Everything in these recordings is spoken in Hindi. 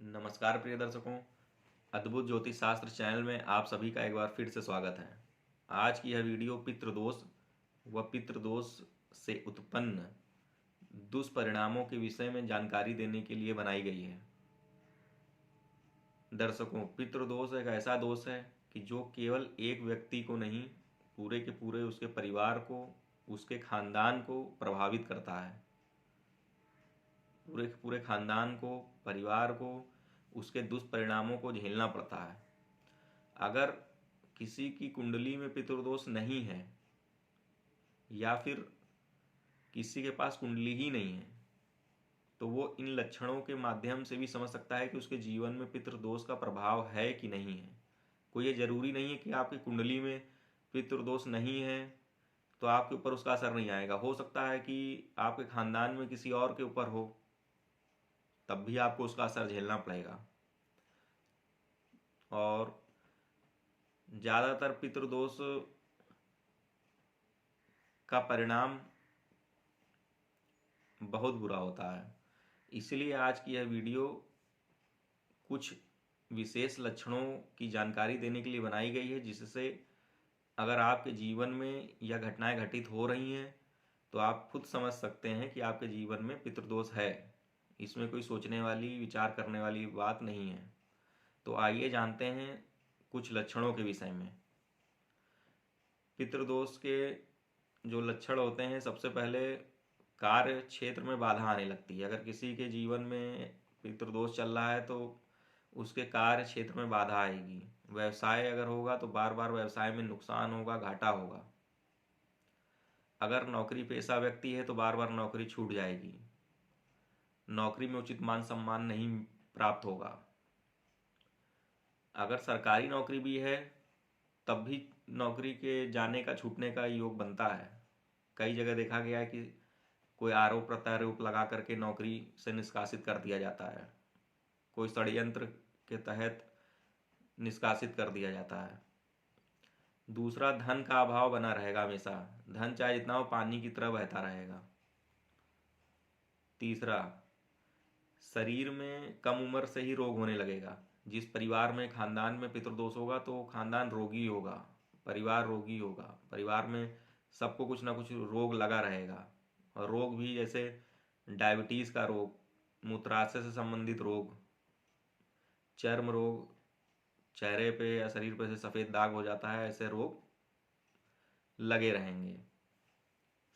नमस्कार प्रिय दर्शकों, अद्भुत ज्योतिष शास्त्र चैनल में आप सभी का एक बार फिर से स्वागत है। आज की यह वीडियो पितृदोष व पितृदोष से उत्पन्न दुष्परिणामों के विषय में जानकारी देने के लिए बनाई गई है। दर्शकों, पितृदोष एक ऐसा दोष है कि जो केवल एक व्यक्ति को नहीं, पूरे के पूरे उसके परिवार को, उसके खानदान को प्रभावित करता है। पूरे के पूरे खानदान को, परिवार को उसके दुष्परिणामों को झेलना पड़ता है। अगर किसी की कुंडली में पितृदोष नहीं है या फिर किसी के पास कुंडली ही नहीं है, तो वो इन लक्षणों के माध्यम से भी समझ सकता है कि उसके जीवन में पितृदोष का प्रभाव है कि नहीं है। कोई ये जरूरी नहीं है कि आपकी कुंडली में पितृदोष नहीं है तो आपके ऊपर उसका असर नहीं आएगा। हो सकता है कि आपके खानदान में किसी और के ऊपर हो, तब भी आपको उसका असर झेलना पड़ेगा। और ज़्यादातर पितृदोष का परिणाम बहुत बुरा होता है। इसलिए आज की यह वीडियो कुछ विशेष लक्षणों की जानकारी देने के लिए बनाई गई है, जिससे अगर आपके जीवन में यह घटनाएं घटित हो रही हैं तो आप खुद समझ सकते हैं कि आपके जीवन में पितृदोष है। इसमें कोई सोचने वाली, विचार करने वाली बात नहीं है। तो आइए जानते हैं कुछ लक्षणों के विषय में। पितृदोष के जो लक्षण होते हैं, सबसे पहले कार्य क्षेत्र में बाधा आने लगती है। अगर किसी के जीवन में पितृदोष चल रहा है तो उसके कार्य क्षेत्र में बाधा आएगी। व्यवसाय अगर होगा तो बार बार व्यवसाय में नुकसान होगा, घाटा होगा। अगर नौकरी पेशा व्यक्ति है तो बार बार नौकरी छूट जाएगी। नौकरी में उचित मान सम्मान नहीं प्राप्त होगा। अगर सरकारी नौकरी भी है तब भी नौकरी के जाने का, छूटने का योग बनता है। कई जगह देखा गया है कि कोई आरोप प्रत्यारोप लगा करके नौकरी से निष्कासित कर दिया जाता है, कोई षड्यंत्र के तहत निष्कासित कर दिया जाता है। दूसरा, धन का अभाव बना रहेगा हमेशा। धन चाहे जितना हो, पानी की तरह बहता रहेगा। तीसरा, शरीर में कम उम्र से ही रोग होने लगेगा। जिस परिवार में, खानदान में पितृदोष होगा तो खानदान रोगी होगा, परिवार रोगी होगा। परिवार में सबको कुछ ना कुछ रोग लगा रहेगा। और रोग भी जैसे डायबिटीज़ का रोग, मूत्राशय से संबंधित रोग, चर्म रोग, चेहरे पे या शरीर पे से सफ़ेद दाग हो जाता है, ऐसे रोग लगे रहेंगे।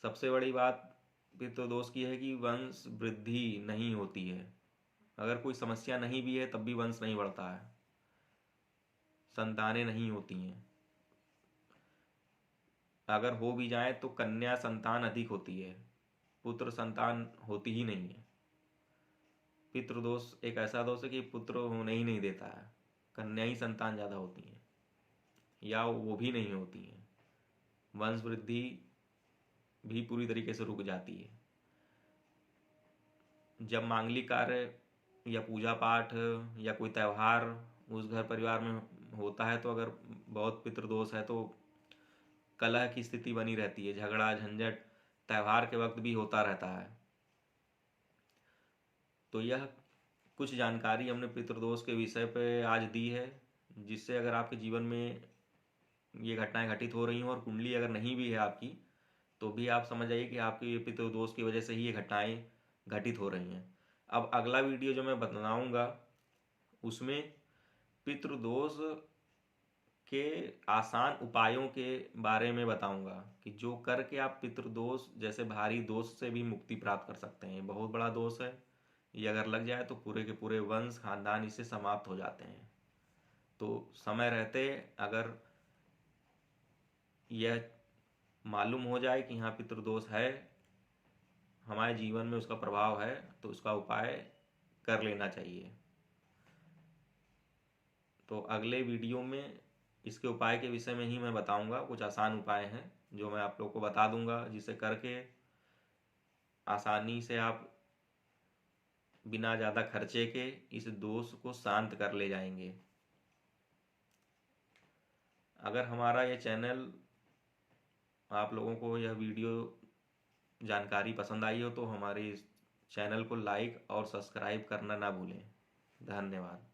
सबसे बड़ी बात पितृदोष की है कि वंश वृद्धि नहीं होती है। अगर कोई समस्या नहीं भी है तब भी वंश नहीं बढ़ता है, संतानें नहीं होती हैं। अगर हो भी जाए तो कन्या संतान अधिक होती है, पुत्र संतान होती ही नहीं है। पितृदोष एक ऐसा दोष है कि पुत्र होने ही नहीं देता है, कन्या ही संतान ज़्यादा होती हैं या वो भी नहीं होती हैं। वंश वृद्धि भी पूरी तरीके से रुक जाती है। जब मांगलिक कार्य या पूजा पाठ या कोई त्यौहार उस घर परिवार में होता है तो अगर बहुत पितृदोष है तो कलह की स्थिति बनी रहती है, झगड़ा झंझट त्यौहार के वक्त भी होता रहता है। तो यह कुछ जानकारी हमने पितृदोष के विषय पे आज दी है, जिससे अगर आपके जीवन में ये घटनाएं घटित हो रही हों और कुंडली अगर नहीं भी है आपकी, तो भी आप समझ आइए कि आपके ये पितृदोष की वजह से ही ये घटनाएं घटित हो रही हैं। अब अगला वीडियो जो मैं बनाऊंगा उसमें पितृदोष के आसान उपायों के बारे में बताऊंगा कि जो करके आप पितृदोष जैसे भारी दोष से भी मुक्ति प्राप्त कर सकते हैं। बहुत बड़ा दोष है ये, अगर लग जाए तो पूरे के पूरे वंश खानदान इससे समाप्त हो जाते हैं। तो समय रहते अगर यह मालूम हो जाए कि यहाँ पितृदोष है, हमारे जीवन में उसका प्रभाव है, तो उसका उपाय कर लेना चाहिए। तो अगले वीडियो में इसके उपाय के विषय में ही मैं बताऊंगा। कुछ आसान उपाय हैं जो मैं आप लोग को बता दूंगा, जिसे करके आसानी से आप बिना ज़्यादा खर्चे के इस दोष को शांत कर ले जाएंगे। अगर हमारा ये चैनल, आप लोगों को यह वीडियो जानकारी पसंद आई हो तो हमारे इस चैनल को लाइक और सब्सक्राइब करना ना भूलें। धन्यवाद।